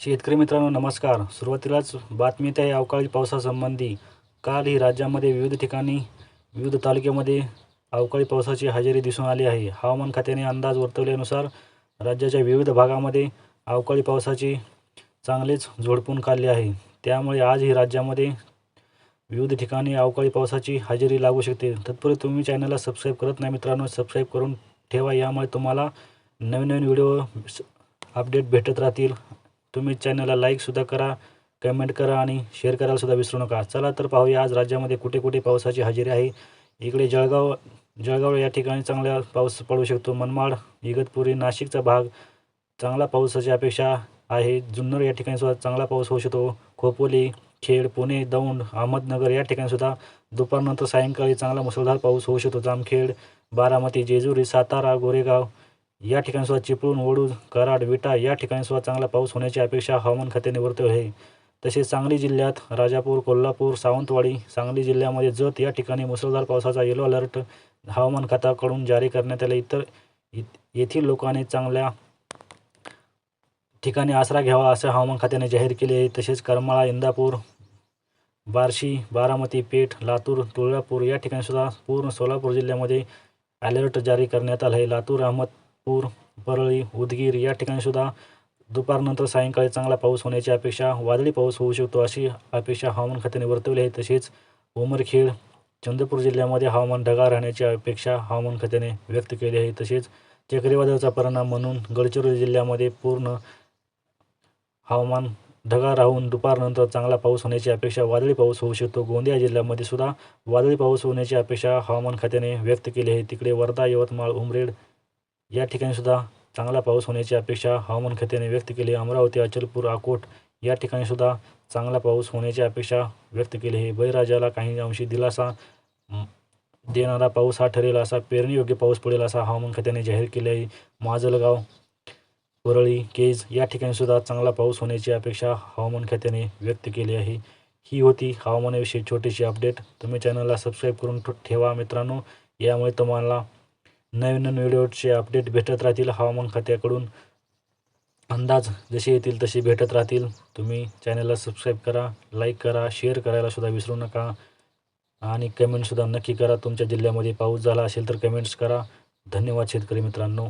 शेतकरी मित्रांनो नमस्कार. सुरुवातीलाच बातमी त्या अवकाळी पावसासंबंधी. काल ही राज्यामध्ये विविध ठिकाणी विविध तालुक्यामध्ये अवकाळी पावसाची हजेरी दिसून आली आहे. हवामान खात्याने अंदाज वर्तवल्यानुसार राज्याच्या विविध भागामध्ये अवकाळी पावसाची चांगलेच झोडपून काढली आहे. त्यामुळे आजही राज्यामध्ये विविध ठिकाणी अवकाळी पावसाची हजेरी लागू शकते. तत्पूर्वी तुम्ही चॅनलला सबस्क्राईब करत नाही मित्रांनो, सबस्क्राईब करून ठेवा. यामुळे तुम्हाला नवीन नवीन व्हिडिओ अपडेट भेटत राहतील. तुम्ही चॅनलला लाईकसुद्धा करा, कमेंट करा आणि शेअर करायला सुद्धा विसरू नका. चला तर पाहूया आज राज्यामध्ये कुठे कुठे पावसाची हजेरी आहे. इकडे जळगाव या ठिकाणी चांगला पाऊस पडू शकतो. मनमाड, इगतपुरी, नाशिकचा भाग चांगला पावसाची अपेक्षा आहे. जुन्नर या ठिकाणी सुद्धा चांगला पाऊस होऊ शकतो. खोपोली, खेड, पुणे, दौंड, अहमदनगर या ठिकाणी सुद्धा दुपारनंतर सायंकाळी चांगला मुसळधार पाऊस होऊ शकतो. जामखेड, बारामती, जेजुरी, सातारा, गोरेगाव या ठिकाणी सुद्धा चिपळूण, वडूज, कराड, विटा या ठिकाणी सुद्धा चांगला पाऊस होण्याची अपेक्षा हवामान खात्याने वर्तवली आहे. तसेच सांगली जिल्ह्यात राजापूर, कोल्हापूर, सावंतवाडी, सांगली जिल्ह्यामध्ये जत या ठिकाणी मुसळधार पावसाचा येलो अलर्ट हवामान खात्याकडून जारी करण्यात आला. येथील लोकांनी चांगल्या ठिकाणी आसरा घ्यावा असं हवामान खात्याने जाहीर केले आहे. तसेच करमाळा, इंदापूर, बार्शी, बारामती, पेठ, लातूर, तुळजापूर या ठिकाणी सुद्धा पूर्ण सोलापूर जिल्ह्यामध्ये अलर्ट जारी करण्यात आला आहे. लातूर, अहमदपूर, परळी, उदगीर या ठिकाणी सुद्धा दुपारनंतर सायंकाळी चांगला पाऊस होण्याची अपेक्षा, वादळी पाऊस होऊ शकतो अशी अपेक्षा हवामान खात्याने वर्तवली आहे. तसेच उमरखेड, चंद्रपूर जिल्ह्यामध्ये हवामान ढगाळ राहण्याची अपेक्षा हवामान खात्याने व्यक्त केली आहे. तसेच चक्रीवादळाचा परिणाम म्हणून गडचिरोली जिल्ह्यामध्ये पूर्ण हवामान ढगाळ राहून दुपारनंतर चांगला पाऊस होण्याची अपेक्षा, वादळी पाऊस होऊ शकतो. गोंदिया जिल्ह्यामध्ये सुद्धा वादळी पाऊस होण्याची अपेक्षा हवामान खात्याने व्यक्त केली आहे. तिकडे वर्धा, यवतमाळ, उमरेड या ठिकाणी सुद्धा चांगला पाऊस होण्याची अपेक्षा हवामान खात्याने व्यक्त केली. अमरावती, अचलपूर, अकोट या ठिकाणी सुद्धा चांगला पाऊस होण्याची अपेक्षा व्यक्त केली आहे. बळीराजाला काही अंशी दिलासा देणारा पाऊस हा ठरेल, असा पेरणीयोग्य पाऊस पडेल असा हवामान खात्याने जाहीर केले आहे. माजलगाव, परळी, केज या ठिकाणी सुद्धा चांगला पाऊस होण्याची अपेक्षा हवामान खात्याने व्यक्त केली आहे. ही होती हवामानाविषयी छोटीशी अपडेट. तुम्ही चॅनलला सबस्क्राईब करून ठेवा मित्रांनो. यामुळे तुम्हाला नवीन नवीन व्हिडिओचे अपडेट भेटत राहतील. हवामान खात्याकडून अंदाज जसे येतील तसे भेटत राहतील. तुम्ही चॅनलला सबस्क्राईब करा, लाईक करा, शेअर करायला सुद्धा विसरू नका आणि कमेंटसुद्धा नक्की करा. तुमच्या जिल्ह्यामध्ये पाऊस झाला असेल तर कमेंट्स करा. धन्यवाद शेतकरी मित्रांनो.